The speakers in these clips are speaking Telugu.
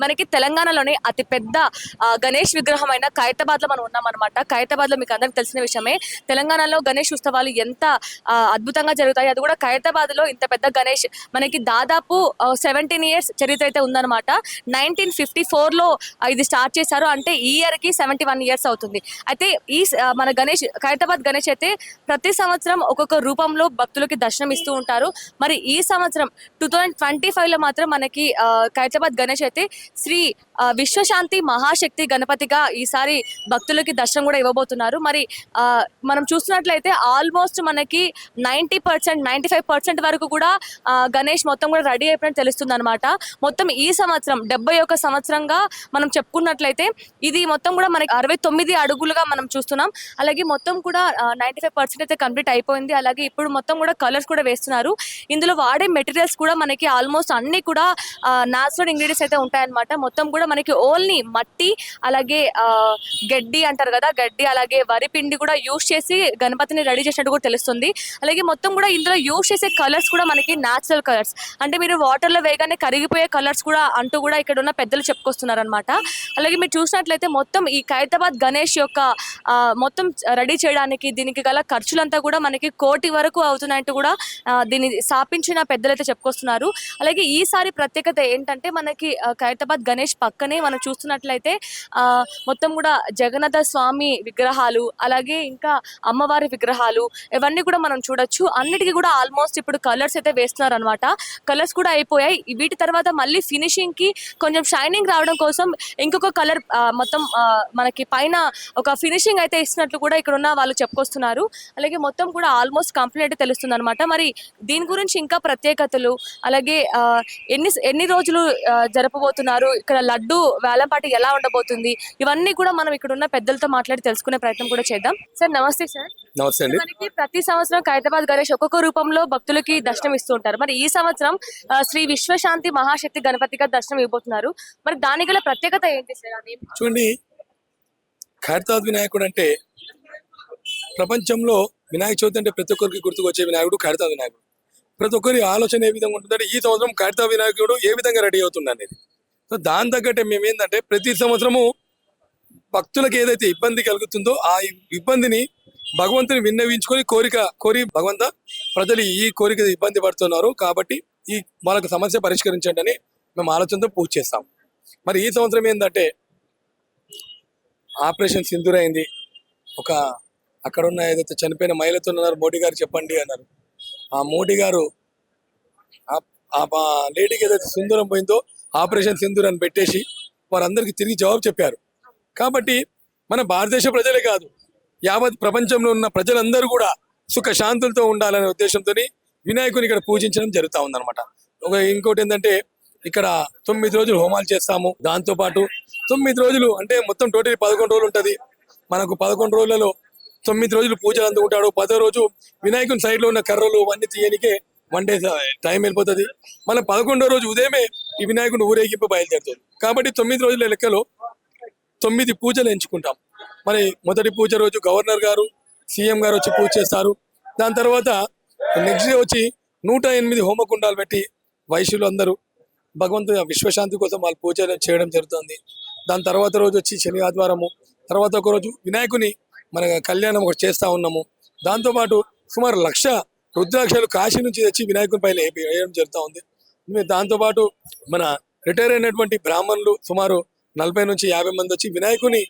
మనకి తెలంగాణలోని అతి పెద్ద గణేష్ విగ్రహమైన ఖైరతాబాద్ లో మనం ఉన్నాం అనమాట. ఖైరతాబాద్ లో మీకు అందరికి తెలిసిన విషయమే. తెలంగాణలో గణేష్ ఉత్సవాలు ఎంత అద్భుతంగా జరుగుతాయి. అది కూడా ఖైరతాబాద్ లో ఇంత పెద్ద గణేష్ మనకి దాదాపు 17 years చరిత్ర అయితే ఉందన్నమాట. 1954లో ఇది స్టార్ట్ చేశారు. అంటే ఈ ఇయర్ కి 71 years అవుతుంది. అయితే ఈ మన గణేష్ ఖైరతాబాద్ గణేష్ అయితే ప్రతి సంవత్సరం ఒక్కొక్క రూపంలో భక్తులకి దర్శనం ఇస్తూ ఉంటారు. మరి ఈ సంవత్సరం 2025లో మాత్రం మనకి ఖైరతాబాద్ గణేష్ అయితే శ్రీ విశ్వశాంతి మహాశక్తి గణపతిగా ఈసారి భక్తులకి దర్శనం కూడా ఇవ్వబోతున్నారు. మరి మనం చూస్తున్నట్లయితే ఆల్మోస్ట్ మనకి 90% 95% వరకు కూడా గణేష్ మొత్తం కూడా రెడీ అయిపోయినట్టు తెలుస్తుంది అనమాట. మొత్తం ఈ సంవత్సరం 71 సంవత్సరంగా మనం చెప్పుకున్నట్లయితే ఇది మొత్తం కూడా మనకి 69 అడుగులుగా మనం చూస్తున్నాం. అలాగే మొత్తం కూడా 95% అయితే కంప్లీట్ అయిపోయింది. అలాగే ఇప్పుడు మొత్తం కూడా కలర్స్ కూడా వేస్తున్నారు. ఇందులో వాడే మెటీరియల్స్ కూడా మనకి ఆల్మోస్ట్ అన్ని కూడా న్యాచురల్ ఇంగ్రీడియంట్స్ అయితే ఉంటాయన్నమాట. మొత్తం కూడా మనకి ఓన్లీ మట్టి, అలాగే గడ్డి అంటారు కదా, గడ్డి అలాగే వరి పిండి కూడా యూజ్ చేసి గణపతిని రెడీ చేసినట్టు కూడా తెలుస్తుంది. అలాగే మొత్తం కూడా ఇందులో యూజ్ చేసే కలర్స్ కూడా మనకి న్యాచురల్ కలర్స్, అంటే మీరు వాటర్లో వేయగానే కరిగిపోయే కలర్స్ కూడా అంటూ కూడా ఇక్కడ ఉన్న పెద్దలు చెప్పుకొస్తున్నారు అనమాట. అలాగే మీరు చూసినట్లయితే మొత్తం ఈ ఖైరతాబాద్ గణేష్ యొక్క మొత్తం రెడీ చేయడానికి దీనికి గల ఖర్చులంతా కూడా మనకి 1 కోటి వరకు అవుతున్నాయంటూ కూడా దీన్ని స్థాపించిన పెద్దలైతే చెప్పుకొస్తున్నారు. అలాగే ఈసారి ప్రత్యేకత ఏంటంటే మనకి ఖైరతాబాద్ గణేష్ పక్కనే మనం చూస్తున్నట్లయితే మొత్తం కూడా జగన్నాథ స్వామి విగ్రహాలు, అలాగే ఇంకా అమ్మవారి విగ్రహాలు, ఇవన్నీ కూడా మనం చూడొచ్చు. అన్నిటికీ కూడా ఆల్మోస్ట్ ఇప్పుడు కలర్స్ అయితే వేస్తున్నారు అనమాట. కలర్స్ కూడా అయిపోయాయి. వీటి తర్వాత మళ్ళీ ఫినిషింగ్ కి కొంచెం షైనింగ్ రావడం కోసం ఇంకొక కలర్ మొత్తం మనకి పైన ఒక ఫినిషింగ్ అయితే ఇస్తున్నట్లు కూడా ఇక్కడ ఉన్న వాళ్ళు చెప్పుకొస్తున్నారు. అలాగే మొత్తం కూడా ఆల్మోస్ట్ కంప్లీట్ అయితే తెలుస్తుంది అనమాట. మరి దీని గురించి ఇంకా ప్రత్యేకతలు, అలాగే ఎన్ని రోజులు జరపబోతున్నారు, ఇక్కడ లడ్డు వేలంపాటి ఎలా ఉండబోతుంది, ఇవన్నీ కూడా మనం ఇక్కడ ఉన్న పెద్దలతో మాట్లాడి తెలుసుకునే ప్రయత్నం కూడా చేద్దాం. సార్ నమస్తే. సార్ నమస్తే అండి. మనకి ప్రతి సంవత్సరం ఖైరతాబాద్ గణేష్ ఒక్కొక్క రూపంలో భక్తులకి దర్శనం ఇస్తూ ఉంటారు. మరి ఈ సంవత్సరం శ్రీ విశ్వశాంతి మహాశక్తి గణపతిగా దర్శనం ఇవ్వబోతున్నారు. మరి దాని గల ప్రత్యేకత ఏంటి సార్? అది చూడండి, ఖైరతాబాద్ వినాయకుడు అంటే ప్రపంచంలో వినాయక చవితి అంటే ప్రతి ఒక్కరికి గుర్తుకొచ్చే వినాయకుడు ఖైరతాబాద్ వినాయకుడు. ప్రతి ఒక్కరి ఆలోచన ఏ విధంగా ఉంటుందంటే ఈ సంవత్సరం ఖైరతాబాద్ వినాయకుడు ఏ విధంగా రెడీ అవుతుంది అనేది. సో దాని తగ్గట్టే మేము ఏంటంటే ప్రతి సంవత్సరము భక్తులకు ఏదైతే ఇబ్బంది కలుగుతుందో ఆ ఇబ్బందిని భగవంతుని విన్నవించుకొని కోరి భగవంత ప్రజలు ఈ కోరిక ఇబ్బంది పడుతున్నారు కాబట్టి ఈ వాళ్ళకు సమస్య పరిష్కరించండి అని మేము ఆలోచనతో పూజ చేస్తాం. మరి ఈ సంవత్సరం ఏంటంటే ఆపరేషన్ సింధూర్ అయింది. ఒక అక్కడ ఉన్న ఏదైతే చనిపోయిన మహిళతో ఉన్నారు, మోడీ గారు చెప్పండి అన్నారు. ఆ మోడీ గారు ఆ లేడీకి ఏదైతే సింధూరం పోయిందో ఆపరేషన్ సింధూర్ అని పెట్టేసి వారందరికీ తిరిగి జవాబు చెప్పారు. కాబట్టి మన భారతదేశ ప్రజలే కాదు, యావత్ ప్రపంచంలో ఉన్న ప్రజలందరూ కూడా సుఖ శాంతులతో ఉండాలనే ఉద్దేశంతో వినాయకుని ఇక్కడ పూజించడం జరుగుతూ ఉందన్నమాట. ఇంకోటి ఏంటంటే ఇక్కడ 9 రోజులు హోమాలు చేస్తాము. దాంతో పాటు 9 రోజులు అంటే మొత్తం టోటల్ 11 రోజులు ఉంటది. మనకు 11 రోజులలో 9 రోజులు పూజలు అందుకుంటాడు. 10వ రోజు వినాయకుని సైడ్ లో ఉన్న కర్రలు అన్ని తీయనికే 1 day టైం వెళ్ళిపోతుంది. మన 11వ రోజు ఉదయమే ఈ వినాయకుని ఊరేగింపు బయలుదేరుతుంది. కాబట్టి 9 రోజుల లెక్కలో 9 పూజలు ఎంచుకుంటాం. మరి మొదటి పూజ రోజు గవర్నర్ గారు, సీఎం గారు వచ్చి పూజ చేస్తారు. దాని తర్వాత నెక్స్ట్ డే వచ్చి 108 హోమకుండాలు పెట్టి వైశ్యులు అందరూ భగవంతుని విశ్వశాంతి కోసం వాళ్ళు పూజలు చేయడం జరుగుతుంది. దాని తర్వాత రోజు వచ్చి శని ఆదివారము, తర్వాత ఒక రోజు వినాయకుని మన కళ్యాణం ఒకటి చేస్తా ఉన్నాము. దాంతోపాటు సుమారు 1,00,000 రుద్రాక్షలు కాశీ నుంచి తెచ్చి వినాయకుని పైన వేయడం జరుగుతూ ఉంది. దాంతోపాటు మన రిటైర్ అయినటువంటి బ్రాహ్మణులు సుమారు 40 నుంచి 50 మంది వచ్చి వినాయకుని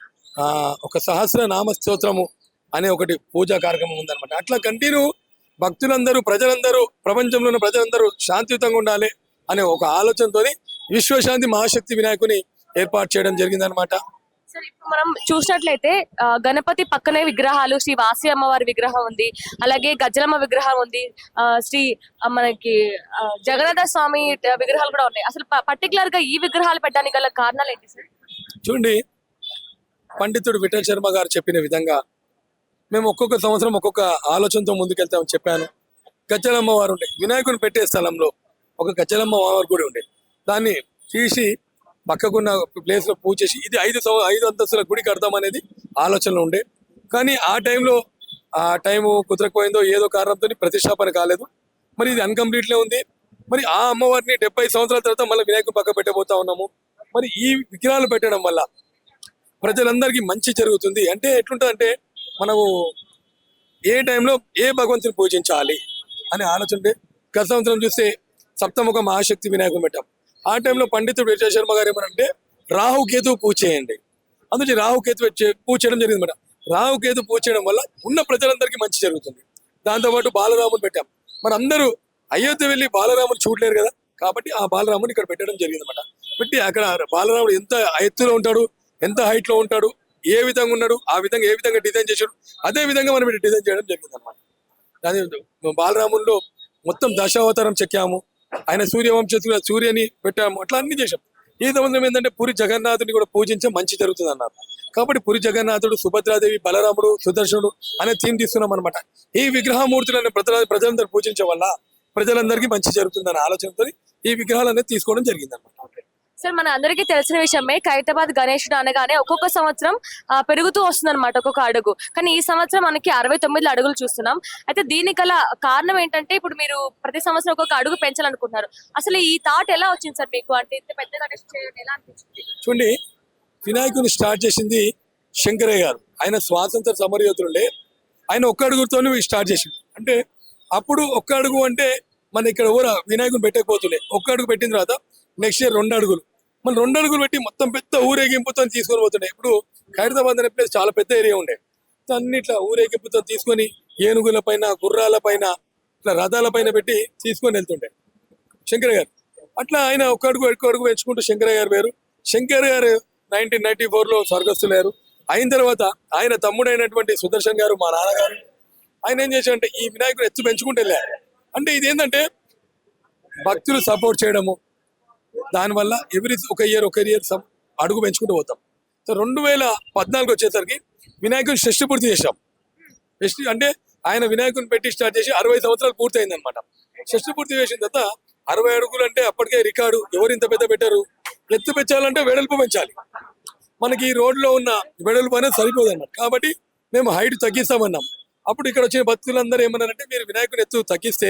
ఒక సహస్ర నామ స్తోత్రము అనే ఒకటి పూజా కార్యక్రమం ఉందన్నమాట. అట్లా కంటిన్యూ భక్తులందరూ, ప్రజలందరూ, ప్రపంచంలో ఉన్న ప్రజలందరూ శాంతియుతంగా ఉండాలి అనే ఒక ఆలోచనతో విశ్వశాంతి మహాశక్తి వినాయకుని ఏర్పాటు చేయడం జరిగిందనమాట. సార్ ఇప్పుడు మనం చూసినట్లయితే గణపతి పక్కనే విగ్రహాలు, శ్రీ వాసి అమ్మవారి విగ్రహం ఉంది, అలాగే గజ్జలమ్మ విగ్రహం ఉంది, శ్రీ మనకి జగన్నాథ స్వామి విగ్రహాలు కూడా ఉన్నాయి. అసలు పర్టికులర్ గా ఈ విగ్రహాలు పెట్టడానికి గల కారణాలు ఏంటి సార్? చూడండి, పండితుడు విఠల్ శర్మ గారు చెప్పిన విధంగా మేము ఒక్కొక్క సంవత్సరం ఒక్కొక్క ఆలోచనతో ముందుకెళ్తామని చెప్పాను. గజ్జలమ్మ వారు ఉండే వినాయకుని పెట్టే స్థలంలో ఒక గజ్జలమ్మ వారు కూడా ఉండే, దాన్ని తీసి పక్కకున్న ప్లేస్ లో పూజ చేసి ఇది 5 అంతస్తుల గుడి కడతాం అనేది ఆలోచనలో ఉండే. కానీ ఆ టైము కుదరకపోయిందో ఏదో కారణంతో ప్రతిష్టాపన కాలేదు. మరి ఇది అన్కంప్లీట్ లో ఉంది. మరి ఆ అమ్మవారిని 70 సంవత్సరాల తర్వాత మళ్ళీ వినాయకుని పక్క పెట్టబోతా ఉన్నాము. మరి ఈ విగ్రహాలు పెట్టడం వల్ల ప్రజలందరికీ మంచి జరుగుతుంది. అంటే ఎట్లుంటుంది అంటే మనము ఏ టైంలో ఏ భగవంతుని పూజించాలి అనే ఆలోచన ఉంటే గత సంవత్సరం చూస్తే సప్తముఖ మహాశక్తి వినాయకుని పెట్టాం. ఆ టైంలో పండితుడు విజయ శర్మ గారు ఏమనంటే రాహుకేతు పూజ చేయండి, అందుకే రాహుకేతు పూజ చేయడం జరిగింది మేడం. రాహుకేతు పూజ చేయడం వల్ల ఉన్న ప్రజలందరికీ మంచి జరుగుతుంది. దాంతోపాటు బాలరాముని పెట్టాం. మరి అందరూ అయోధ్య వెళ్ళి బాలరాముని చూడలేరు కదా, కాబట్టి ఆ బాలరాముని ఇక్కడ పెట్టడం జరిగింది అనమాట. పెట్టి అక్కడ బాలరాముడు ఎంత ఎత్తులో ఉంటాడు, ఎంత హైట్ లో ఉంటాడు, ఏ విధంగా ఉన్నాడు, ఆ విధంగా ఏ విధంగా డిజైన్ చేశాడు, అదే విధంగా మనం ఇక్కడ డిజైన్ చేయడం జరిగింది అనమాట. దాని బాలరాముల్లో మొత్తం దశావతారం చెక్కాము, ఆయన సూర్యవంశస్థుల సూర్యని పెట్టాము, అట్లా అన్ని చేశాం. ఈ సంవత్సరం ఏంటంటే పూరి జగన్నాథుని కూడా పూజించే మంచి జరుగుతుంది అన్నారు. కాబట్టి పూరి జగన్నాథుడు, సుభద్రాదేవి, బలరాముడు, సుదర్శనుడు అనే థీమ్ తీసుకున్నాం అనమాట. ఈ విగ్రహమూర్తులను ప్రజలందరూ పూజించే వల్ల ప్రజలందరికీ మంచి జరుగుతుందనే ఆలోచనతో ఈ విగ్రహాలు అనేది తీసుకోవడం జరిగింది అనమాట. సార్, మన అందరికీ తెలిసిన విషయమే ఖైరతాబాద్ గణేశుడు అనగానే ఒక్కొక్క సంవత్సరం పెరుగుతూ వస్తుంది అనమాట, ఒక్కొక్క అడుగు. కానీ ఈ సంవత్సరం మనకి 69 అడుగులు చూస్తున్నాం. అయితే దీనికి గల కారణం ఏంటంటే ఇప్పుడు మీరు ప్రతి సంవత్సరం ఒక్కొక్క అడుగు పెంచాలనుకుంటున్నారు. అసలు ఈ థాట్ ఎలా వచ్చింది సార్ మీకు? అంటే ఇంత పెద్ద గణేశుడు చేయడం ఎలా అనిపించింది? చూడండి, వినాయకుని స్టార్ట్ చేసింది శంకరయ్య గారు. ఆయన స్వాతంత్ర సమరయోధులుండే, ఆయన ఒక్క అడుగుతో స్టార్ట్ చేసింది. అంటే అప్పుడు ఒక్క అడుగు అంటే మన ఇక్కడ ఎవరు వినాయకుని పెట్టకపోతుండే. ఒక్క అడుగు పెట్టిన తర్వాత నెక్స్ట్ ఇయర్ 2 అడుగులు, మన 2 అడుగులు పెట్టి మొత్తం పెద్ద ఊరేగింపుతో తీసుకొని పోతుండే. ఇప్పుడు ఖైరతాబాద్ అనే ప్లేస్ చాలా పెద్ద ఏరియా ఉండే, అన్నిట్లా ఊరేగింపుతో తీసుకొని ఏనుగుల పైన, గుర్రాల పైన, ఇట్లా రథాల పైన పెట్టి తీసుకొని వెళ్తుండే శంకర్ గారు. అట్లా ఆయన ఒక్క అడుగు పెంచుకుంటూ శంకరయ్య గారు పేరు. శంకర్ గారు 1994లో స్వర్గస్థులయ్యారు. అయిన తర్వాత ఆయన తమ్ముడైనటువంటి సుదర్శన్ గారు, మా నాన్నగారు, ఆయన ఏం చేశారంటే ఈ వినాయకుడు ఎత్తు పెంచుకుంటూ వెళ్ళారు. అంటే ఇది ఏంటంటే భక్తులు సపోర్ట్ చేయడము, దానివల్ల ఒక ఇయర్ అడుగు పెంచుకుంటూ పోతాం. సో 2014 వచ్చేసరికి వినాయకుని షష్ఠి పూర్తి చేశాం. అంటే ఆయన వినాయకుని పెట్టి స్టార్ట్ చేసి 60 సంవత్సరాలు పూర్తి అయింది అనమాట. షష్ఠి పూర్తి చేసిన తర్వాత 60 అడుగులు అంటే అప్పటికే రికార్డు, ఎవరు ఇంత పెద్ద పెట్టారు. ఎత్తు పెంచాలంటే వెడల్పు పెంచాలి, మనకి ఈ రోడ్లో ఉన్న వెడల్పు అనేది సరిపోదు అన్నమాట. కాబట్టి మేము హైట్ తగ్గిస్తామన్నాం. అప్పుడు ఇక్కడ వచ్చిన భక్తులందరూ ఏమన్నారంటే మీరు వినాయకుని ఎత్తు తగ్గిస్తే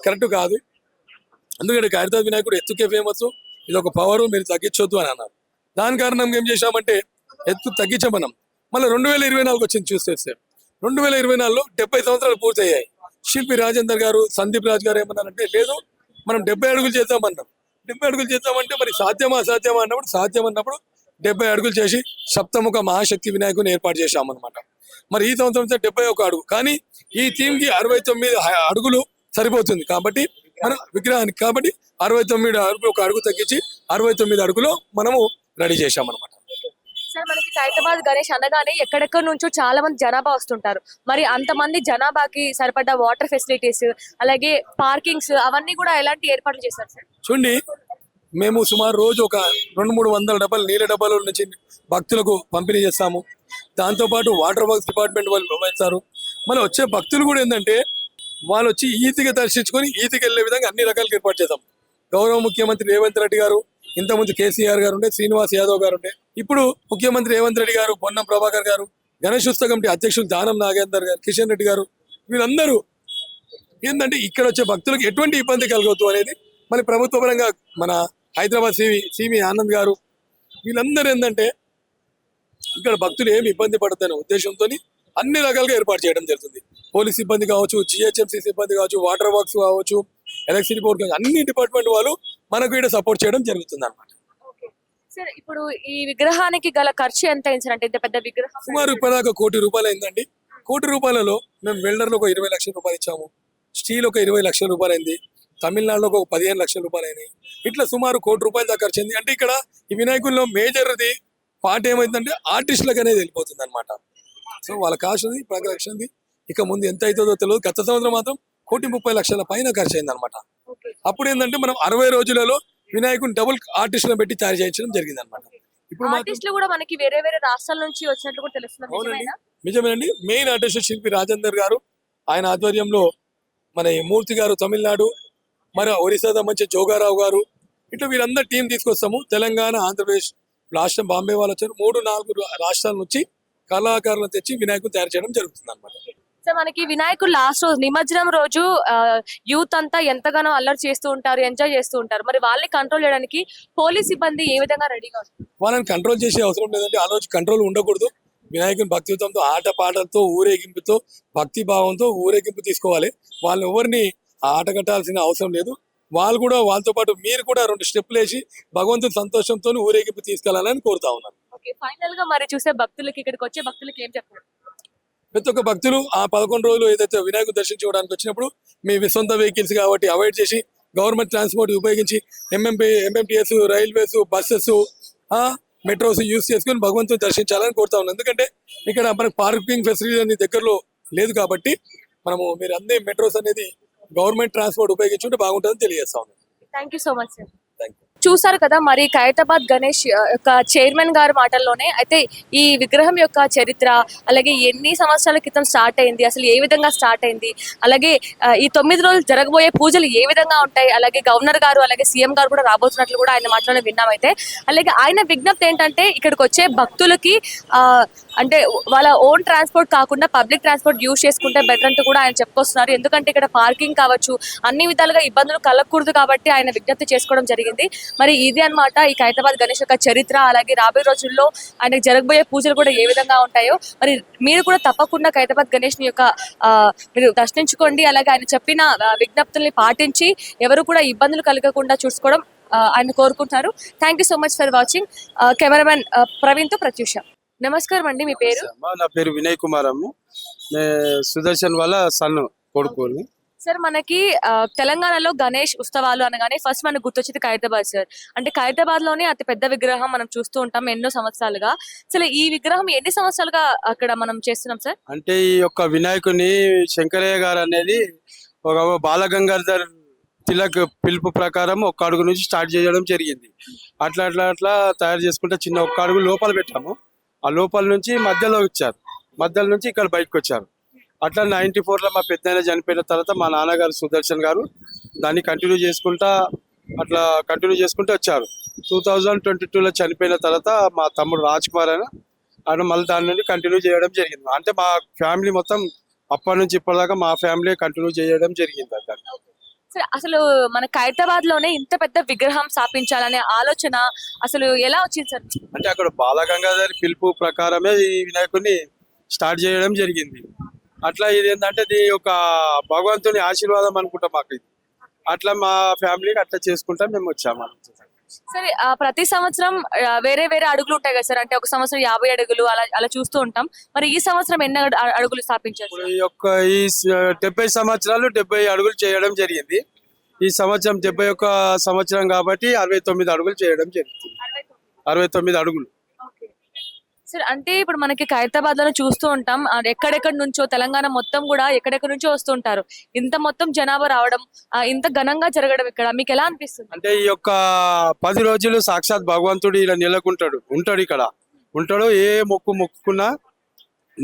కరెక్ట్ కాదు, ఎందుకంటే ఖైరతాబాద్ వినాయకుడు ఎత్తుకే ఫేమస్, ఇది ఒక పవర్, మీరు తగ్గించొద్దు అని అన్నారు. దాని కారణంగా ఏం చేశామంటే ఎత్తు తగ్గించమన్నాం. మళ్ళీ 2024 వచ్చింది చూస్తే 2024లో 70 సంవత్సరాలు పూర్తయ్యాయి. శిల్పి రాజేందర్ గారు, సందీప్ రాజ్ గారు ఏమన్నారంటే లేదు మనం 70 అడుగులు చేద్దామన్నాం. 70 అడుగులు చేద్దామంటే మరి సాధ్యమా అన్నప్పుడు సాధ్యం అన్నప్పుడు 70 అడుగులు చేసి సప్తముఖ మహాశక్తి వినాయకుని ఏర్పాటు చేశామన్నమాట. మరి ఈ సంవత్సరం 71 అడుగు, కానీ ఈ థీమ్ కి 69 అడుగులు సరిపోతుంది కాబట్టి మన విగ్రహానికి. కాబట్టి 69 అడుగులు, ఒక అడుగు తగ్గించి 69 అడుగులో మనము రెడీ చేశామన్నమాట. సార్, మనకి ఖైరతాబాద్ గణేష్ అనగానే ఎక్కడెక్కడి నుంచో చాలా మంది జనాభా వస్తుంటారు. మరి అంతమంది జనాభాకి సరిపడ్డ వాటర్ ఫెసిలిటీస్, అలాగే పార్కింగ్స్, అవన్నీ కూడా ఎలాంటి ఏర్పాట్లు చేశారు సార్? చూడండి, మేము సుమారు రోజు ఒక 200-300 డబ్బాలు నీళ్ళ డబ్బాల నుంచి భక్తులకు పంపిణీ చేస్తాము. దాంతోపాటు వాటర్ వర్క్స్ డిపార్ట్మెంట్ వాళ్ళు వేస్తారు. మళ్ళీ వచ్చే భక్తులు కూడా ఏంటంటే వాళ్ళు వచ్చి ఈతిగా దర్శించుకొని ఈతికి వెళ్ళే విధంగా అన్ని రకాలుగా ఏర్పాటు చేద్దాం. గౌరవ ముఖ్యమంత్రి రేవంత్ రెడ్డి గారు, ఇంతకుముందు కేసీఆర్ గారు ఉండే, శ్రీనివాస్ యాదవ్ గారు ఉండే, ఇప్పుడు ముఖ్యమంత్రి రేవంత్ రెడ్డి గారు, పొన్నం ప్రభాకర్ గారు, గణేష్ ఉత్సవ కమిటీ అధ్యక్షులు దానం నాగేందర్ గారు, కిషన్ రెడ్డి గారు, వీళ్ళందరూ ఏంటంటే ఇక్కడ వచ్చే భక్తులకు ఎటువంటి ఇబ్బంది కలగవద్దు అనేది మన ప్రభుత్వ పరంగా మన హైదరాబాద్ సివి ఆనంద్ గారు, వీళ్ళందరూ ఏంటంటే ఇక్కడ భక్తులు ఏమి ఇబ్బంది పడద్దనే ఉద్దేశంతో అన్ని రకాలుగా ఏర్పాటు చేయడం జరుగుతుంది. పోలీస్ సిబ్బంది కావచ్చు, జిహెచ్ఎంసీ సిబ్బంది కావచ్చు, వాటర్ వర్క్స్ కావచ్చు, ఎలక్ట్రిసిటీ బోర్డు కావచ్చు, అన్ని డిపార్ట్మెంట్ వాళ్ళు మనకు ఇక్కడ సపోర్ట్ చేయడం జరుగుతుంది అనమాట. సార్, ఇప్పుడు ఈ విగ్రహానికి గల ఖర్చు ఎంత అయింది సార్? అంటే ఇంత పెద్ద విగ్రహం సుమారు ఇప్పటిదాకా ₹1,00,00,000 అయిందండి. ₹1,00,00,000 మేము వెల్డర్లు ఒక 20 లక్షల రూపాయలు ఇచ్చాము, స్టీల్ ఒక 20 లక్షల రూపాయలు అయింది, తమిళనాడులో ఒక 15 లక్షల రూపాయలు అయినాయి. ఇట్లా సుమారు ₹1,00,00,000 దాకా ఖర్చు అయింది. అంటే ఇక్కడ ఈ వినాయకుల్లో మేజర్ది పార్ట్ ఏమైందంటే ఆర్టిస్టులకు అనేది వెళ్ళిపోతుంది అనమాట. సో వాళ్ళ కాస్ట్ ఉంది, ప్రకరక్షణది ఇక ముందు ఎంత అవుతుందో తెలియదు. గత సంవత్సరం మాత్రం 1,30,00,000 పైన ఖర్చు అయింది అనమాట. అప్పుడు ఏంటంటే మనం 60 రోజులలో వినాయకుని డబుల్ ఆర్టిస్టులను పెట్టి తయారు చేయించడం జరిగింది అనమాట. ఇప్పుడు ఆర్టిస్టులు కూడా మనకి వేరే వేరే రాష్ట్రాల నుంచి వచ్చినట్లు కూడా తెలుస్తుంది. అవునండి, నిజమేనండి. మెయిన్ ఆర్టిస్ట్ శిల్పి రాజేందర్ గారు, ఆయన ఆధ్వర్యంలో మన ఈ మూర్తి గారు తమిళనాడు, మరి ఒరిస్సా మంచి జోగారావు గారు, ఇట్లా వీరందరూ టీం తీసుకొస్తాము. తెలంగాణ, ఆంధ్రప్రదేశ్, రాష్ట్రం బాంబే వాళ్ళు వచ్చారు. 3-4 రాష్ట్రాల నుంచి కళాకారులను తెచ్చి వినాయకుని తయారు చేయడం జరుగుతుంది అనమాట. సో మనకి వినాయకుడు లాస్ట్ రోజు నిమజ్జనం రోజు యూత్ అంతా ఎంతగానో అల్లరి చేస్తూ ఉంటారు, ఎంజాయ్ చేస్తూ ఉంటారు. మరి వాళ్ళని కంట్రోల్ చేయడానికి పోలీస్ సిబ్బంది ఏ విధంగా రెడీగా ఉన్నారు? వాళ్ళని కంట్రోల్ చేసే అవసరం లేదండి. ఆ రోజు కంట్రోల్ ఉండకూడదు. వినాయకుని భక్తియుతంతో ఆట పాటలతో ఊరేగింపుతో భక్తి భావంతో ఊరేగింపు తీసుకోవాలి. వాళ్ళని ఎవరిని ఆట కట్టాల్సిన అవసరం లేదు. వాళ్ళు కూడా వాళ్ళతో పాటు మీరు కూడా 2 స్టెప్పులు వేసి భగవంతుని సంతోషంతో ఊరేగింపు తీసుకెళ్లాలని కోరుతా ఉన్నాను. ఓకే, ఫైనల్ గా మరి చూసే భక్తులకి, ఇక్కడికి వచ్చే భక్తులకి ఏం చెప్తారు? ప్రతి ఒక్క భక్తులు ఆ 11 రోజులు ఏదైతే వినాయకుడు దర్శించుకోవడానికి వచ్చినప్పుడు మీ సొంత వెహికల్స్ కాబట్టి అవాయిడ్ చేసి గవర్నమెంట్ ట్రాన్స్పోర్ట్ ఉపయోగించి MMTS, railways, buses, metros use చేసుకుని భగవంతుని దర్శించాలని కోరుతా ఉన్నాం. ఎందుకంటే ఇక్కడ మనకు పార్కింగ్ ఫెసిలిటీ అనేది దగ్గరలో లేదు కాబట్టి మీరు అన్ని మెట్రోస్ అనేది గవర్నమెంట్ ట్రాన్స్పోర్ట్ ఉపయోగించుకుంటే బాగుంటుందని తెలియజేస్తా ఉన్నాం. Thank you so much sir. Thank you. చూసారు కదా మరి ఖైరతాబాద్ గణేష్ యొక్క చైర్మన్ గారి మాటల్లోనే అయితే ఈ విగ్రహం యొక్క చరిత్ర, అలాగే ఎన్ని సంవత్సరాల క్రితం స్టార్ట్ అయింది, అసలు ఏ విధంగా స్టార్ట్ అయింది, అలాగే ఈ 9 రోజులు జరగబోయే పూజలు ఏ విధంగా ఉంటాయి, అలాగే గవర్నర్ గారు అలాగే సీఎం గారు కూడా రాబోతున్నట్లు కూడా ఆయన మాటలోనే విన్నామైతే. అలాగే ఆయన విజ్ఞప్తి ఏంటంటే ఇక్కడికి వచ్చే భక్తులకి అంటే వాళ్ళ ఓన్ ట్రాన్స్పోర్ట్ కాకుండా పబ్లిక్ ట్రాన్స్పోర్ట్ యూజ్ చేసుకుంటే బెటర్ అంటూ కూడా ఆయన చెప్పుకొస్తున్నారు. ఎందుకంటే ఇక్కడ పార్కింగ్ కావచ్చు అన్ని విధాలుగా ఇబ్బందులు కలగకూడదు కాబట్టి ఆయన విజ్ఞప్తి చేసుకోవడం జరిగింది. మరి ఇది అన్నమాట ఈ ఖైరతాబాద్ గణేష్ యొక్క చరిత్ర. అలాగే రాబోయే రోజుల్లో ఆయనకు జరగబోయే పూజలు కూడా ఏ విధంగా ఉంటాయో మరి మీరు కూడా తప్పకుండా ఖైరతాబాద్ గణేష్ యొక్క మీరు దర్శించుకోండి. అలాగే ఆయన చెప్పిన విజ్ఞప్తుల్ని పాటించి ఎవరు కూడా ఇబ్బందులు కలగకుండా చూసుకోవడం ఆయన కోరుకుంటున్నారు. Thank you so much for watching. Cameraman Praveen తో ప్రత్యూష. నమస్కారం అండి, మీ పేరు? నా పేరు వినయ్ కుమార్ అమ్మ. సుదర్శన్ వాళ్ళ సన్ కొడుకుని. సార్ మనకి తెలంగాణలో గణేష్ ఉత్సవాలు అనగానే ఫస్ట్ మనకు గుర్తొచ్చేది ఖైరతాబాద్ సార్. అంటే ఖైరతాబాద్ లోనే అతి పెద్ద విగ్రహం మనం చూస్తూ ఉంటాం ఎన్నో సంవత్సరాలుగా. అసలు ఈ విగ్రహం ఎన్ని సంవత్సరాలుగా అక్కడ మనం చేస్తున్నాం సార్? అంటే ఈ యొక్క వినాయకుని శంకరయ్య గారు అనేది ఒక బాలగంగాధర్ తిలక్ పిలుపు ప్రకారం 1 అడుగు నుంచి స్టార్ట్ చేయడం జరిగింది. అట్లా అట్లా అట్లా తయారు చేసుకుంటే చిన్న 1 అడుగు లోపల పెట్టాము. ఆ లోపల నుంచి మధ్యలో వచ్చారు, మధ్యలో నుంచి ఇక్కడ బయటకు వచ్చారు. అట్లా 94లో మా పెద్దయిన చనిపోయిన తర్వాత మా నాన్నగారు సుదర్శన్ గారు దాన్ని కంటిన్యూ చేసుకుంటూ వచ్చారు. 2022లో చనిపోయిన తర్వాత మా తమ్ముడు రాజ్ కుమార్ ఆయన మళ్ళీ దాని నుండి కంటిన్యూ చేయడం జరిగింది. అంటే మా ఫ్యామిలీ మొత్తం అప్పటి నుంచి ఇప్పటిదాకా మా ఫ్యామిలీ కంటిన్యూ చేయడం జరిగింది. సార్ అసలు మన ఖైరతాబాద్ లోనే ఇంత పెద్ద విగ్రహం స్థాపించాలనే ఆలోచన అసలు ఎలా వచ్చింది సార్? అంటే అక్కడ బాలగంగాధర్ పిలుపు ప్రకారమే ఈ వినాయకుడిని స్టార్ట్ చేయడం జరిగింది. అట్లా ఇది ఏంటంటే ఇది ఒక భగవంతుని ఆశీర్వాదం అనుకుంటాం మాకు ఇది. అట్లా మా ఫ్యామిలీకి అట్లా చేసుకుంటా మేము వచ్చాము. సరే, ప్రతి సంవత్సరం వేరే వేరే అడుగులు ఉంటాయి కదా సార్. అంటే ఒక సంవత్సరం 50 అడుగులు అలా అలా చూస్తూ ఉంటాం. మరి ఈ సంవత్సరం ఎన్ని అడుగులు స్థాపించారు? ఇప్పుడు ఈ 70 సంవత్సరాలు 70 అడుగులు చేయడం జరిగింది. ఈ సంవత్సరం 71 సంవత్సరం కాబట్టి 69 అడుగులు చేయడం జరిగింది. 69 అడుగులు. సార్ అంటే ఇప్పుడు మనకి ఖైరతాబాద్ లో చూస్తూ ఉంటాం ఎక్కడెక్కడి నుంచో, తెలంగాణ మొత్తం కూడా ఎక్కడెక్కడి నుంచో వస్తుంటారు. ఇంత మొత్తం జనాభా రావడం, ఇంత ఘనంగా జరగడం ఇక్కడ మీకు ఎలా అనిపిస్తుంది? అంటే ఈ యొక్క 10 రోజులు సాక్షాత్ భగవంతుడు ఇలా ఉంటాడు ఇక్కడ ఉంటాడు. ఏ మొక్కుకున్నా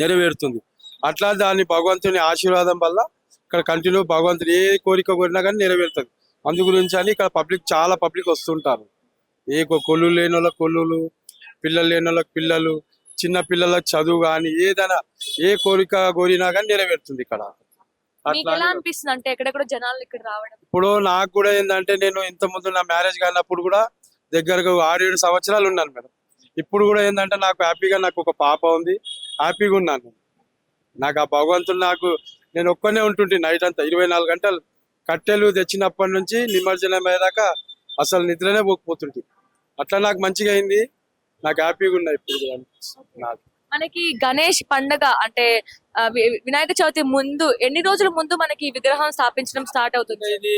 నెరవేరుతుంది. అట్లా దాని భగవంతుని ఆశీర్వాదం వల్ల ఇక్కడ కంటిన్యూ భగవంతుడు ఏ కోరిక కోరినా కానీ నెరవేరుతుంది. అందు గురించి అని ఇక్కడ చాలా పబ్లిక్ వస్తుంటారు. ఏ కొల్లు లేని వాళ్ళకి కొల్లులు, పిల్లలు లేని వాళ్ళకి పిల్లలు, చిన్న పిల్లలకు చదువు కానీ ఏదైనా ఏ కోరిక కోరినా కానీ నెరవేరుతుంది ఇక్కడ. మీకు ఎలా అనిపిస్తుంది అంటే ఎక్కడెక్కడ జనాలు ఇక్కడ రావడం? ఇప్పుడు నాకు కూడా ఏంటంటే నేను ఇంత ముందు నా మ్యారేజ్ కానప్పుడు కూడా దగ్గరకు 6-7 సంవత్సరాలు ఉన్నాను మేడం. ఇప్పుడు కూడా ఏంటంటే నాకు హ్యాపీగా, నాకు ఒక పాప ఉంది, హ్యాపీగా ఉన్నాను. నాకు ఆ భగవంతుడు నేను ఒక్కనే ఉంటుంటే నైట్ అంతా 24 గంటలు కట్టెలు తెచ్చినప్పటి నుంచి నిమజ్జనం అయ్యేదాకా అసలు నిద్రనే పోకపోతుంటే అట్లా నాకు మంచిగా అయింది. నాకు హ్యాపీగా ఉన్నాయి ఇప్పుడు నాకు. మనకి గణేష్ పండగ అంటే వినాయక చవితి ముందు ఎన్ని రోజుల ముందు మనకి విగ్రహం స్థాపించడం స్టార్ట్ అవుతుంది? ఇది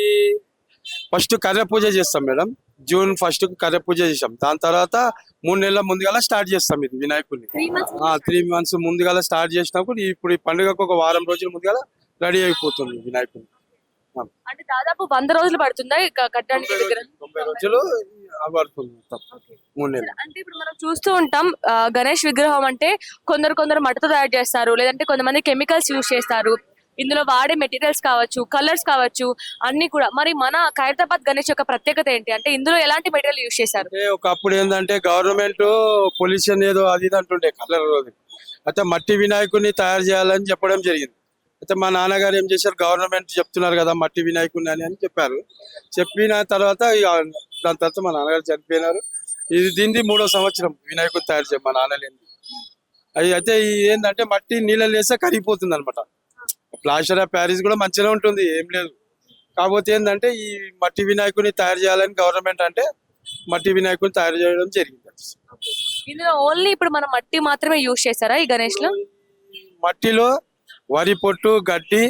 ఫస్ట్ కర్ర పూజ చేస్తాం మేడం. June 1 కర్ర పూజ చేసాం. దాని తర్వాత 3 నెలల ముందుగా స్టార్ట్ చేస్తాం ఇది వినాయకుడిని. 3 months ముందుగా స్టార్ట్ చేసినప్పుడు ఇప్పుడు ఈ పండుగకు ఒక వారం రోజుల ముందుగా రెడీ అయిపోతుంది వినాయకుడిని. అంటే దాదాపు 100 రోజులు పడుతుందా కట్టడానికి విగ్రహం? 90 రోజులు పడుతుంది మొత్తం 3 నెలలు. అంటే ఇప్పుడు మనం చూస్తూ ఉంటాం గణేష్ విగ్రహం అంటే కొందరు మట్టితో తయారు చేస్తారు, లేదంటే కొంతమంది కెమికల్స్ యూజ్ చేస్తారు. ఇందులో వాడే మెటీరియల్స్ కావచ్చు, కలర్స్ కావచ్చు, అన్ని కూడా. మరి మన ఖైరతాబాద్ గణేష్ యొక్క ప్రత్యేకత ఏంటి అంటే ఇందులో ఎలాంటి మెటీరియల్ యూజ్ చేశారు? ఒకప్పుడు ఏంటంటే గవర్నమెంట్ పొల్యూషన్ ఏదో అది ఇది అంటుండే కలర్. అయితే మట్టి వినాయకుడిని తయారు చేయాలని చెప్పడం జరిగింది. అయితే మా నాన్నగారు ఏం చేశారు, గవర్నమెంట్ చెప్తున్నారు కదా మట్టి వినాయకుడిని అని చెప్పారు. చెప్పిన తర్వాత ఇక దాని తర్వాత మా నాన్నగారు చనిపోయినారు. ఇది దీనికి 3వ సంవత్సరం వినాయకుడు తయారు చేయ మా నాన్న లేని. అయితే ఇది ఏంటంటే మట్టి నీళ్ళలో వేస్తే కరిగిపోతుంది అనమాట. ప్లాస్టర్ ఆఫ్ ప్యారిస్ కూడా మంచిగా ఉంటుంది, ఏం లేదు. కాకపోతే ఏంటంటే ఈ మట్టి వినాయకుడిని తయారు చేయాలని గవర్నమెంట్ అంటే మట్టి వినాయకుడిని తయారు చేయడం జరిగింది. ఇందులో ఓన్లీ ఇప్పుడు మనం మట్టి మాత్రమే యూజ్ చేస్తారా ఈ గణేష్ లో? మట్టిలో వరి పొట్టు, గడ్డి,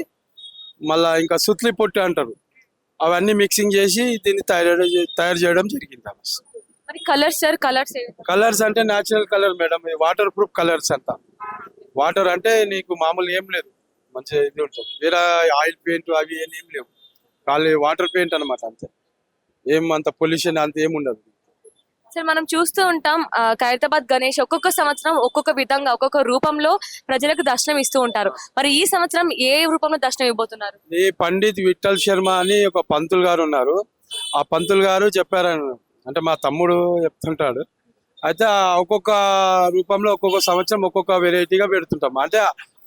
మళ్ళా ఇంకా సుత్లి పొట్టు అంటారు, అవన్నీ మిక్సింగ్ చేసి దీన్ని తయారు చేయడం జరిగింది. మరి కలర్స్ సార్, కలర్స్ కలర్స్ అంటే natural colour madam, water proof colours అంతా. వాటర్ అంటే నీకు మామూలు ఏం లేదు, మంచిగా ఇది ఉంటుంది. వేరే ఆయిల్ పెయింట్ అవి ఏం లేవు, ఖాళీ వాటర్ పెయింట్ అనమాట అంతే. ఏం అంత పొల్యూషన్ అంత ఏమి ఉండదు. సార్ మనం చూస్తూ ఉంటాం ఖైరతాబాద్ గణేష్ ఒక్కొక్క సంవత్సరం ఒక్కొక్క విధంగా ఒక్కొక్క రూపంలో ప్రజలకు దర్శనం ఇస్తూ ఉంటారు. మరి ఈ సంవత్సరం ఏ రూపంలో దర్శనం ఇవ్వబోతున్నారు? ఈ పండిత్ విఠల్ శర్మ అని ఒక పంతులు గారు ఉన్నారు. ఆ పంతులు గారు చెప్పారని, అంటే మా తమ్ముడు చెప్తుంటాడు. అయితే ఒక్కొక్క రూపంలో ఒక్కొక్క సంవత్సరం ఒక్కొక్క వెరైటీగా పెడుతుంటాం. అంటే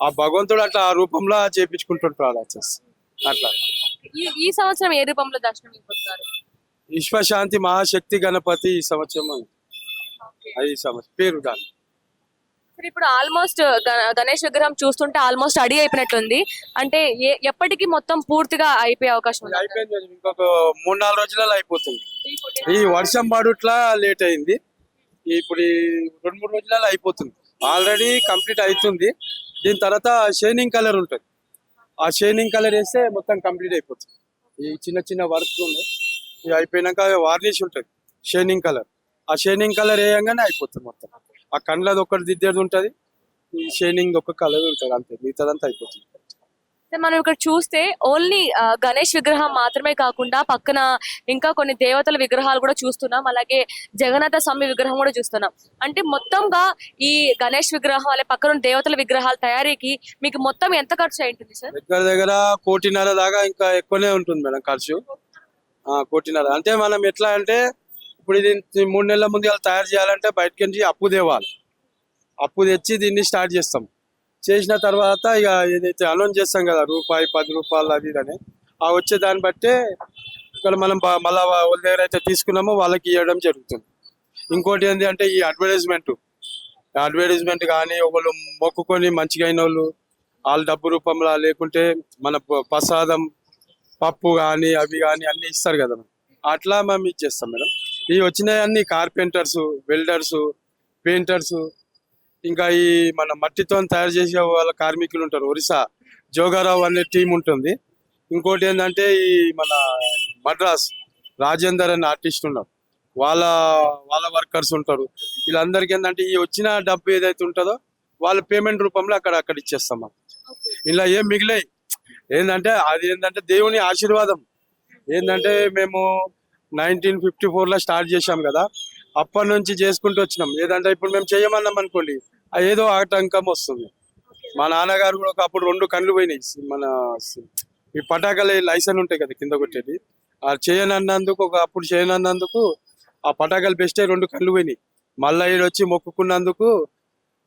ఆ భగవంతుడు అట్లా ఆ రూపంలో చేపించుకుంటుంటాడు అట్లా. ఈ సంవత్సరం ఏ రూపంలో దర్శనం ఇవ్వబోతున్నారు? విశ్వశాంతి మహాశక్తి గణపతి ఈ సంవత్సరం ఈ సంవత్సరం పేరు దాని. సార్ ఇప్పుడు ఆల్మోస్ట్ గణేష్ విగ్రహం చూస్తుంటే ఆల్మోస్ట్ రెడీ అయిపోయినట్టుంది. అంటే ఎప్పటికి మొత్తం పూర్తిగా అయిపోయే అవకాశం ఉంది? అయిపోయింది, ఇంకొక 3-4 రోజులలో అయిపోతుంది. ఈ వర్షం పడుట్లా లేట్ అయింది, ఇప్పుడు ఈ 2-3 రోజులలో అయిపోతుంది. ఆల్రెడీ కంప్లీట్ అవుతుంది. దీని తర్వాత షైనింగ్ కలర్ ఉంటుంది, ఆ షైనింగ్ కలర్ వేస్తే మొత్తం కంప్లీట్ అయిపోతుంది. ఈ చిన్న చిన్న వర్క్ ఉంది, ఇవి అయిపోయినాక వార్నిష్ ఉంటుంది షైనింగ్ కలర్. ఆ షైనింగ్ కలర్ వేయంగానే అయిపోతుంది మొత్తం. ఆ కండ్లది ఒకటి దిద్దేది ఉంటుంది, ఈ షైనింగ్ ఒక కలర్ ఉంటుంది, అంతే. మిగతాదంతా అయిపోతుంది. మనం ఇక్కడ చూస్తే ఓన్లీ గణేష్ విగ్రహం మాత్రమే కాకుండా పక్కన ఇంకా కొన్ని దేవతల విగ్రహాలు కూడా చూస్తున్నాం. అలాగే జగన్నాథ స్వామి విగ్రహం కూడా చూస్తున్నాం. అంటే మొత్తంగా ఈ గణేష్ విగ్రహం అలాగే పక్కన దేవతల విగ్రహాల తయారీకి మీకు మొత్తం ఎంత ఖర్చు అయింటుంది సార్? దగ్గర 1.5 కోటి దాకా ఇంకా ఎక్కువనే ఉంటుంది మేడం ఖర్చు. 1.5 కోటి. అంటే మనం ఎట్లా అంటే ఇప్పుడు ఇది 3 నెలల ముందు తయారు చేయాలంటే బయటకి నుంచి అప్పు తేవాలి. అప్పు తెచ్చి దీన్ని స్టార్ట్ చేస్తాం. చేసిన తర్వాత ఇక ఏదైతే అనౌన్స్ చేస్తాం కదా, రూపాయి 10 రూపాయలు అది ఇదని, ఆ వచ్చే దాన్ని బట్టే ఇక్కడ మనం మళ్ళా వాళ్ళ దగ్గర అయితే తీసుకున్నామో వాళ్ళకి ఇవ్వడం జరుగుతుంది. ఇంకోటి ఏంటి అంటే ఈ అడ్వర్టైజ్మెంట్ కానీ ఒకళ్ళు మొక్కుకొని మంచిగా అయిన వాళ్ళ డబ్బు రూపంలో, లేకుంటే మన ప్రసాదం పప్పు కానీ అవి కానీ అన్ని ఇస్తారు కదా, అట్లా మేము ఇచ్చేస్తాం మేడం. ఈ వచ్చినాయన్నీ కార్పెంటర్స్, వెల్డర్స్, పెయింటర్స్, ఇంకా ఈ మన మట్టితో తయారు చేసే వాళ్ళ కార్మికులు ఉంటారు. ఒరిస్సా జోగారావు అనే టీం ఉంటుంది. ఇంకోటి ఏంటంటే ఈ మన మద్రాస్ రాజేందర్ అనే ఆర్టిస్ట్ ఉన్నారు, వాళ్ళ వర్కర్స్ ఉంటారు. వీళ్ళందరికీ ఏంటంటే ఈ వచ్చిన డబ్బు ఏదైతే ఉంటుందో వాళ్ళ పేమెంట్ రూపంలో అక్కడ ఇచ్చేస్తాం. ఇలా ఏం మిగిలాయి ఏంటంటే అది ఏంటంటే దేవుని ఆశీర్వాదం. ఏంటంటే మేము 1954లో స్టార్ట్ చేసాం కదా, అప్పటి నుంచి చేసుకుంటూ వచ్చినాం. ఏదంటే ఇప్పుడు మేము చేయమన్నాం అనుకోండి, ఏదో ఆటంకం వస్తుంది. మా నాన్నగారు కూడా అప్పుడు 2 కళ్ళు పోయినాయి. మన ఈ పటాకాల లైసెన్స్ ఉంటాయి కదా కింద కొట్టేది, అప్పుడు చేయనన్నందుకు ఆ పటాకాలు బెస్టే 2 కళ్ళు పోయినాయి. మళ్ళీ ఈడు వచ్చి మొక్కుకున్నందుకు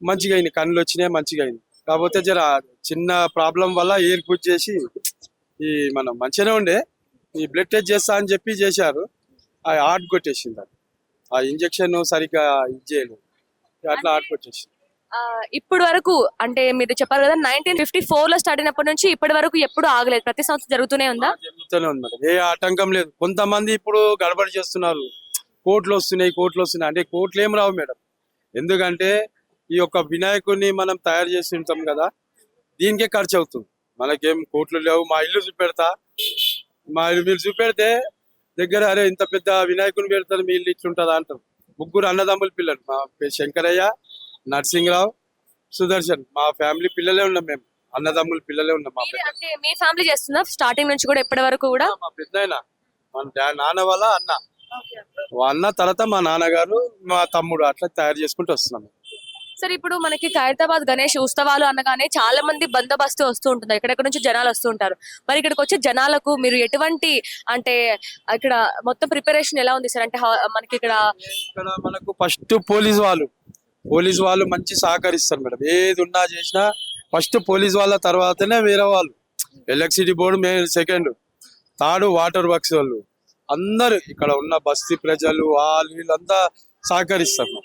మంచిగా అయింది, కళ్ళు వచ్చినాయి, మంచిగా అయింది. కాకపోతే జర చిన్న ప్రాబ్లం వల్ల ఎయిర్ పూజ చేసి ఈ మనం మంచిగానే ఉండే ఈ బ్లడ్ టెస్ట్ చేస్తా అని చెప్పి చేశారు, ఆ హార్ట్ కొట్టేసింది. ఆ ఇంజక్షన్ సరిగ్గా ఇచ్చేయలేదు, అట్లా హార్ట్ కొట్టేసింది. ఇప్పటి వరకు అంటే మీరు చెప్పారు కదా 1954లో స్టార్ట్ అయినప్పటి నుంచి ఇప్పటి వరకు ఎప్పుడు ఆగలేదు, ప్రతి సంవత్సరం జరుగుతూనే ఉందా? జరుగుతూనే ఉంది మేడం, ఏ ఆటంకం లేదు. కొంతమంది ఇప్పుడు గడబడి చేస్తున్నారు, కోట్లు వస్తున్నాయి అంటే కోట్లు ఏం రావు మేడం. ఎందుకంటే ఈ యొక్క వినాయకుడిని మనం తయారు చేసి ఉంటాం కదా, దీనికే ఖర్చు అవుతుంది. మనకేం కోట్లు లేవు. మా ఇల్లు చూపెడతా, మీరు చూపెడితే దగ్గర అరే ఇంత పెద్ద వినాయకుని పెడతారు, మీ ఇల్లు ఇట్లుంటుందా అంటారు. 3 అన్నదమ్ముల పిల్లలు, మా శంకరయ్య, నరసింహరావు, సుదర్శన్, మా ఫ్యామిలీ పిల్లలే ఉన్నాం. మేము అన్నదమ్ముల పిల్లలే ఉన్నాం. అంటే మీ ఫ్యామిలీ చేస్తున్నా స్టార్టింగ్ నుంచి కూడా ఇప్పటి వరకు కూడా? మా పెద్దయిన మా నాన్న వాళ్ళ అన్న తర్వాత మా నాన్నగారు, మా తమ్ముడు అట్లా తయారు చేసుకుంటూ వస్తున్నాం. సరే ఇప్పుడు మనకి ఖైరతాబాద్ గణేష్ ఉత్సవాలు అనగానే చాలా మంది బందోబస్తు వస్తూ ఉంటుంది, ఎక్కడెక్కడ నుంచి జనాలు వస్తూ ఉంటారు. మరి ఇక్కడికి వచ్చే జనాలకు మీరు ఎటువంటి అంటే ఇక్కడ మొత్తం ప్రిపరేషన్ ఎలా ఉంది సార్? అంటే మనకి ఇక్కడ మనకు ఫస్ట్ పోలీస్ వాళ్ళు మంచి సహకరిస్తారు మేడం. ఏది ఉన్నా చేసినా ఫస్ట్ పోలీస్ వాళ్ళ తర్వాతనే వేరే వాళ్ళు, electricity board second, third water works వాళ్ళు, అందరు ఇక్కడ ఉన్న బస్తీ ప్రజలు వాళ్ళు వీళ్ళంతా సహకరిస్తారు.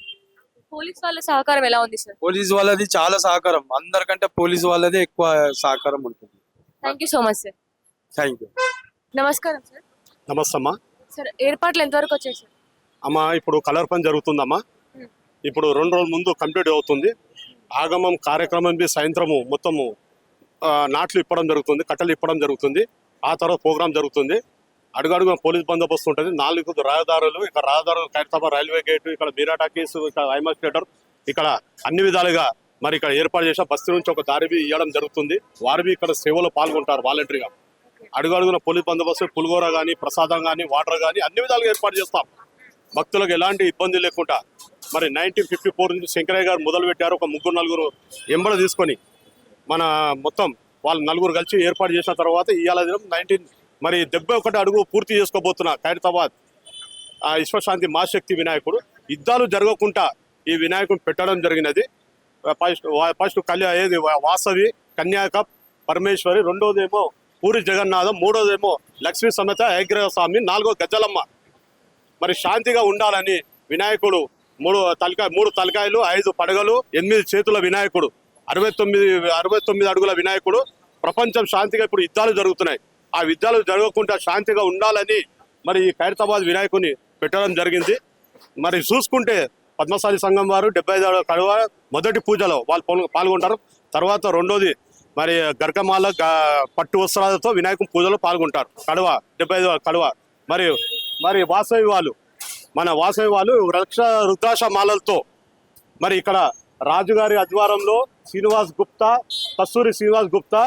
పోలీస్ వాళ్ళ సహకారం ఎలా ఉంది సార్? పోలీస్ వాళ్ళది చాలా సహకారం, అందరికంటే పోలీస్ వాళ్ళదే ఎక్కువ సహకారం ఉంటుంది. Thank you so much sir. Thank you. నమస్కారం సార్. నమస్తే అమ్మా. సార్ ఏర్పాట్లు ఎంతవరకు వచ్చాయి సార్? అమ్మా ఇప్పుడు కలర్ పని జరుగుతుందమ్మా. ఇప్పుడు 2 రోజుల ముందు కంప్లీట్ అవుతుంది. ఆగమం కార్యక్రమం సాయంత్రము మొత్తము నాట్లు ఇప్పడం జరుగుతుంది, కట్టలు ఇప్పడం జరుగుతుంది. ఆ తర్వాత ప్రోగ్రామ్ జరుగుతుంది. అడుగడుగున పోలీస్ బందోబస్తు ఉంటుంది. 4 రహదారులు, ఇక్కడ రహదారులు ఖైరతాబాద్ రైల్వే గేటు, ఇక్కడ మీరా టాకీస్, ఇక్కడ ఐమాక్స్ థియేటర్, ఇక్కడ అన్ని విధాలుగా మరి ఇక్కడ ఏర్పాటు చేసిన బస్తీ నుంచి ఒక దారి ఇవ్వడం జరుగుతుంది. వారు ఇక్కడ సేవలో పాల్గొంటారు వాలంటరీగా. అడుగడుగున పోలీస్ బందోబస్తు, పులిగోర కానీ, ప్రసాదం కానీ, వాటర్ కానీ అన్ని విధాలుగా ఏర్పాటు చేస్తాం. భక్తులకు ఎలాంటి ఇబ్బంది లేకుండా. మరి 1954 నుంచి శంకరయ్య గారు మొదలు పెట్టారు. ఒక 3-4 ఎంబడ తీసుకొని మన మొత్తం వాళ్ళు 4 కలిసి ఏర్పాటు చేసిన తర్వాత ఇవాళ దినం 71 అడుగు పూర్తి చేసుకోబోతున్న ఖైరతాబాద్ విశ్వశాంతి మహాశక్తి వినాయకుడు. యుద్ధాలు జరగకుండా ఈ వినాయకుడు పెట్టడం జరిగినది. ఫస్ట్ ఏది వాసవి, కన్యాక పరమేశ్వరి, రెండోదేమో పూరి జగన్నాథం, మూడోదేమో లక్ష్మీ సమేత ఏగ్రహ స్వామి, 4వ గజ్జలమ్మ. మరి శాంతిగా ఉండాలని వినాయకుడు 3 తలకాయలు, 5 పడగలు, 8 చేతుల వినాయకుడు, 69 అడుగుల వినాయకుడు. ప్రపంచం శాంతిగా ఇప్పుడు యుద్ధాలు జరుగుతున్నాయి. ఆ యుద్ధాలు జరగకుండా శాంతిగా ఉండాలని మరి ఈ ఖైరతాబాద్ వినాయకుని పెట్టడం జరిగింది. మరి చూసుకుంటే పద్మశాలి సంఘం వారు 75 కడవ మొదటి పూజలో వాళ్ళు పాల్గొంటారు. తర్వాత రెండోది మరి గర్గమాల పట్టు వస్త్రాలతో వినాయకుని పూజలో పాల్గొంటారు. కడవ 75 కడవ. మరి వాసవి వాళ్ళు రుద్రాక్ష మాలలతో మరి ఇక్కడ రాజుగారి ఆధ్వర్యంలో శ్రీనివాస్ గుప్తా, కస్తూరి శ్రీనివాస్ గుప్తా,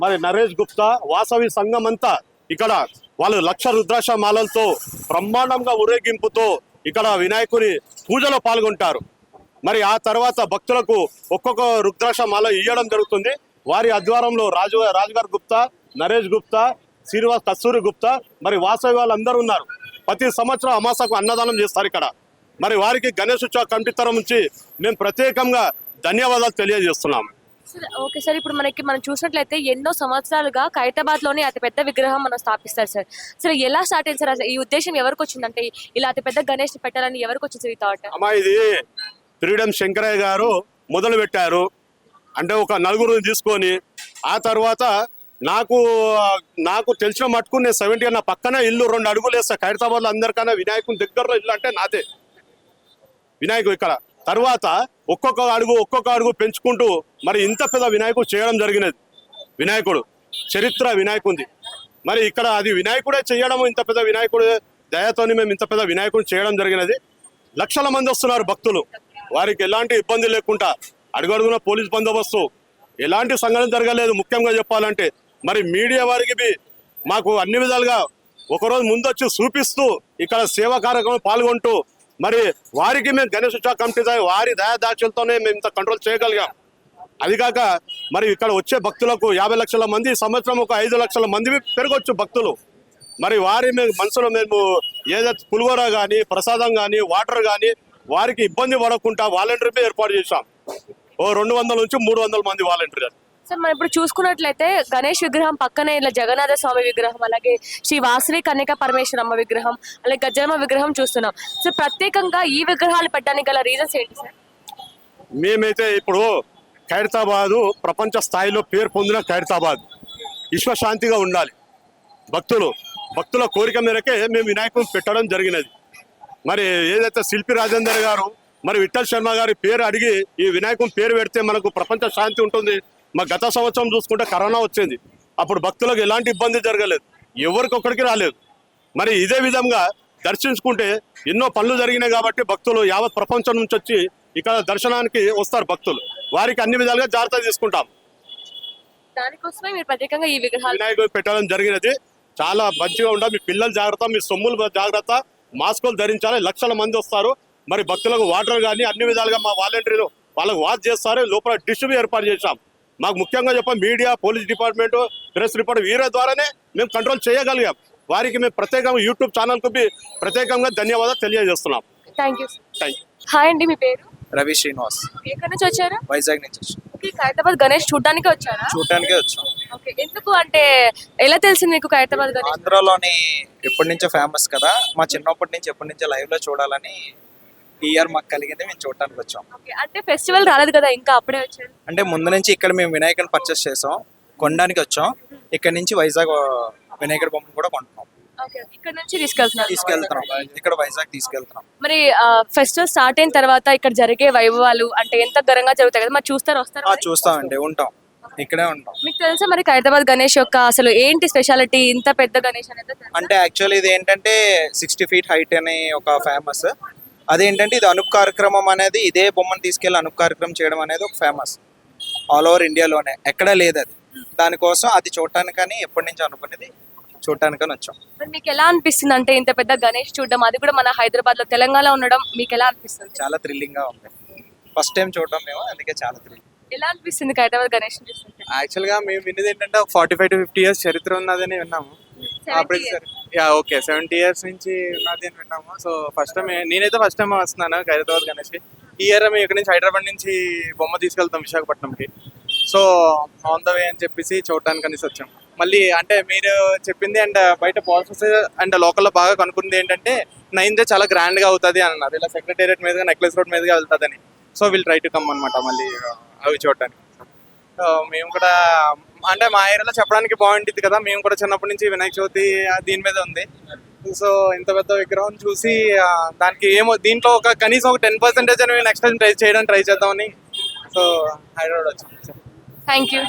మరి నరేష్ గుప్తా, వాసవి సంఘం అంతా ఇక్కడ వాళ్ళు 1,00,000 రుద్రాక్ష మాలలతో బ్రహ్మాండంగా ఊరేగింపుతో ఇక్కడ వినాయకుని పూజలో పాల్గొంటారు. మరి ఆ తర్వాత భక్తులకు ఒక్కొక్క రుద్రాక్ష మాల ఇవ్వడం జరుగుతుంది. వారి ఆధ్వర్యంలో రాజుగారి గుప్తా, నరేష్ గుప్తా, శ్రీనివాస్ కస్తూరి గుప్తా, మరి వాసవి వాళ్ళందరూ ఉన్నారు. ప్రతి సంవత్సరం అమాసకు అన్నదానం చేస్తారు ఇక్కడ. మరి వారికి గణేష్ ఉత్సవ కమిటీ తరఫు నుంచి మేము ప్రత్యేకంగా ధన్యవాదాలు తెలియజేస్తున్నాం. ఓకే సార్, ఇప్పుడు మనం చూసినట్లయితే ఎన్నో సంవత్సరాలుగా ఖైరతాబాద్ లోని అతిపెద్ద విగ్రహం మనం స్థాపిస్తారు సార్. సరే ఎలా స్టార్ట్ అయింది సార్? ఈ ఉద్దేశం ఎవరికి వచ్చిందంటే ఇలా అతిపెద్ద గణేష్ పెట్టాలని ఎవరికి వచ్చింది సార్ ఈ థాట్? అమ్మా ఇది ఫ్రీడమ్ శంకరయ్య గారు మొదలు పెట్టారు. అంటే ఒక 4 తీసుకొని ఆ తర్వాత నాకు తెలిసిన మట్టుకు నేను 70 నా పక్కన ఇల్లు 2 అడుగులు వేస్తా. ఖైరతాబాద్లో అందరికన్నా వినాయకుని దగ్గరలో ఇల్లు అంటే నాదే వినాయకుడు ఇక్కడ. తర్వాత ఒక్కొక్క అడుగు పెంచుకుంటూ మరి ఇంత పెద్ద వినాయకుడు చేయడం జరిగినది. వినాయకుడు చరిత్ర వినాయకుడి. మరి ఇక్కడ అది వినాయకుడే చేయడం, ఇంత పెద్ద వినాయకుడు దయతోని మేము ఇంత పెద్ద వినాయకుడు చేయడం జరిగినది. లక్షల మంది వస్తున్నారు భక్తులు. వారికి ఎలాంటి ఇబ్బంది లేకుండా అడుగడుగున పోలీస్ బందోబస్తు, ఎలాంటి సంఘటన జరగలేదు. ముఖ్యంగా చెప్పాలంటే మరి మీడియా వారికి మాకు అన్ని విధాలుగా ఒకరోజు ముందొచ్చి చూపిస్తూ ఇక్కడ సేవా కార్యక్రమం పాల్గొంటూ మరి వారికి మేము గణేష్ ఉత్సవ కమిటీ వారి దయాదాక్షలతోనే మేము ఇంత కంట్రోల్ చేయగలిగాం. అది కాక మరి ఇక్కడ వచ్చే భక్తులకు 50 లక్షల మంది, సంవత్సరం ఒక 5 లక్షల మంది పెరగొచ్చు భక్తులు. మరి వారి మనసులో మేము ఏదైతే పులిగోర కానీ, ప్రసాదం కానీ, వాటర్ కానీ వారికి ఇబ్బంది పడకుండా వాలంటీర్ ఏర్పాటు చేశాం. 200 నుంచి 300 మంది వాలంటీర్. సార్ మనం ఇప్పుడు చూసుకున్నట్లయితే గణేష్ విగ్రహం పక్కనే ఇలా జగన్నాథ స్వామి విగ్రహం, అలాగే శ్రీ వాసవి కన్యక పరమేశ్వరమ్మ విగ్రహం, అలాగే గజ్జలమ్మ విగ్రహం చూస్తున్నాం. సో ప్రత్యేకంగా ఈ విగ్రహాలు పెట్టడానికి గల రీజన్స్ ఏంటి సార్? మేమైతే ఇప్పుడు ఖైరతాబాదు ప్రపంచ స్థాయిలో పేరు పొందిన ఖైరతాబాద్ విశ్వశాంతిగా ఉండాలి. భక్తుల కోరిక మేరకే మేము వినాయకుని పెట్టడం జరిగినది. మరి ఏదైతే శిల్పి రాజేందర్ గారు మరి విఠల్ శర్మ గారి పేరు అడిగి ఈ వినాయకుని పేరు పెడితే మనకు ప్రపంచ శాంతి ఉంటుంది. మా గత సంవత్సరం చూసుకుంటే కరోనా వచ్చింది. అప్పుడు భక్తులకు ఎలాంటి ఇబ్బంది జరగలేదు, ఎవరికొక్కడికి రాలేదు. మరి ఇదే విధంగా దర్శించుకుంటే ఎన్నో పనులు జరిగినాయి కాబట్టి భక్తులు యావత్ ప్రపంచం నుంచి వచ్చి ఇక్కడ దర్శనానికి వస్తారు భక్తులు. వారికి అన్ని విధాలుగా జాగ్రత్త తీసుకుంటాం. దానికోసమే మీరు ప్రత్యేకంగా ఈ వినాయకుడు పెట్టడం జరిగినది. చాలా మంచిగా ఉండాలి. మీ పిల్లలు జాగ్రత్త, మీ సొమ్ములు జాగ్రత్త, మాస్కులు ధరించాలి. లక్షల మంది వస్తారు. మరి భక్తులకు వాటర్ కానీ అన్ని విధాలుగా మా వాలంటీర్లు వాళ్ళకు వాచ్ చేస్తారు. లోపల డిష్ ఏర్పాటు చేశాం. మాకు ముఖ్యంగా media, police department, press report వీరి ద్వారానే మేము కంట్రోల్ చేయగలిగాం. వారికి మేము ప్రత్యేకంగా యూట్యూబ్ ఛానల్కు ప్రత్యేకంగా ధన్యవాదాలు తెలియజేస్తున్నాం. Thank you. హాయ్ అండి, మీ పేరు? రవి శ్రీనివాస్. ఎక్కడి నుంచి వచ్చారు? వైజాగ్ నుంచి. ఓన్లీ ఖైరతాబాద్ గణేష్ చూడడానికి వచ్చారా? చూడటానికే వచ్చాం. ఓకే, ఎందుకు అంటే ఎలా తెలిసింది మీకు ఖైరతాబాద్ గణేష్? ఆంధ్రాలోని ఎప్పటి నుంచో ఫేమస్ కదా, మా చిన్నప్పటి నుంచి ఎప్పటి నుంచో లైవ్ లో చూడాలని ఈ ఇయర్ మాకు కలిగింది, మేము చూడటానికి వచ్చాం. ఓకే, అంటే ఫెస్టివల్ రాలేదు కదా ఇంకా, అప్పుడే వచ్చారు. అంటే ముందు నుంచి ఇక్కడ మేము వినాయకుని పర్చేస్ చేసాం, కొనడానికి వచ్చాం. ఇక్కడ నుంచి వైజాగ్ వినాయకుడి బొమ్మను కూడా కొంటున్నాం, ఓకే, ఇక్కడ నుంచి తీసుకెళ్తున్నారు. తీసుకెళ్తున్నాం. ఇక్కడ వైజాగ్ తీసుకెళ్తున్నాం. మరి ఫెస్టివల్ స్టార్ట్ అయిన తర్వాత ఇక్కడ జరిగే వైభవాలు అంటే ఎంత ఘనంగా జరుగుతాయి కదా, మరి చూస్తారు, వస్తారు మరి? చూస్తామండి, ఉంటాం, ఇక్కడే ఉంటాం. మీకు తెలుసా మరి ఖైరతాబాద్ గణేష్ యొక్క అసలు ఏంటి స్పెషాలిటీ, ఇంత పెద్ద గణేష్ అనేది తెలుసా? అంటే యాక్చువల్లీ ఇది ఏంటంటే 60 feet హైట్ అనే ఒక ఫేమస్. అదేంటంటే ఇది అనూప్ కార్యక్రమం అనేది, ఇదే బొమ్మను తీసుకెళ్ళి అనూప్ కార్యక్రమం చేయడం అనేది ఒక ఫేమస్ ఆల్ ఓవర్ ఇండియాలోనే, ఎక్కడా లేదు అది. దానికోసం అది చూడటానికని ఎప్పటి నుంచి అనుకునేది, చూడటానికని వచ్చాం. మరి మీకు ఎలా అనిపిస్తుంది అంటే ఇంత పెద్ద గణేష్ చూడడం, అది కూడా మన హైదరాబాద్ లో తెలంగాణ ఉండడం మీకు ఎలా అనిపిస్తుంది? చాలా థ్రిల్లింగ్ గా ఉంది, ఫస్ట్ టైం చూడడం మేము, అందుకే చాలా థ్రిల్లింగ్. ఎలా అనిపిస్తుంది ఖైరతాబాద్ గణేష్ చూస్తుంటే? యాక్చువల్గా మేము విన్నది ఏంటంటే 45 to 50 years చరిత్ర ఉన్నదని విన్నాము. 70 years. ఓకే 70 years నుంచి ఉన్నది అని విన్నాము. సో ఫస్ట్ టైం, నేనైతే ఫస్ట్ టైం వస్తున్నాను ఖైరతాబాద్ గణేష్కి. ఈ ఇయర్ మేము ఇక్కడ నుంచి హైదరాబాద్ నుంచి బొమ్మ తీసుకెళ్తాం విశాఖపట్నంకి. సో ఆన్ ద వే అని చెప్పేసి చూడటానికి అనేసి వచ్చాం. మళ్ళీ అంటే మీరు చెప్పింది అండ్ బయట పాలసీస్ అండ్ లోకల్లో బాగా కనుక్కుంది ఏంటంటే 9th చాలా గ్రాండ్గా అవుతుంది అని అన్నారు. ఇలా సెక్రటేరియట్ మీదుగా నెక్లెస్ రోడ్ మీదుగా వెళ్తుందని. So will try to come అనమాట మళ్ళీ అవి చూడటానికి. సో మేము కూడా అంటే మా ఏరియాలో చెప్పడానికి బాగుంటుంది కదా, మేము కూడా చిన్నప్పటి నుంచి వినాయక చవితి దీని మీద ఉంది. సో ఇంత పెద్ద విగ్రహం చూసి దానికి ఏమో దీంట్లో ఒక కనీసం ఒక 10% అని నెక్స్ట్ టైం ట్రై చేద్దామని సో హైదరాబాద్ వచ్చాం. Thank you.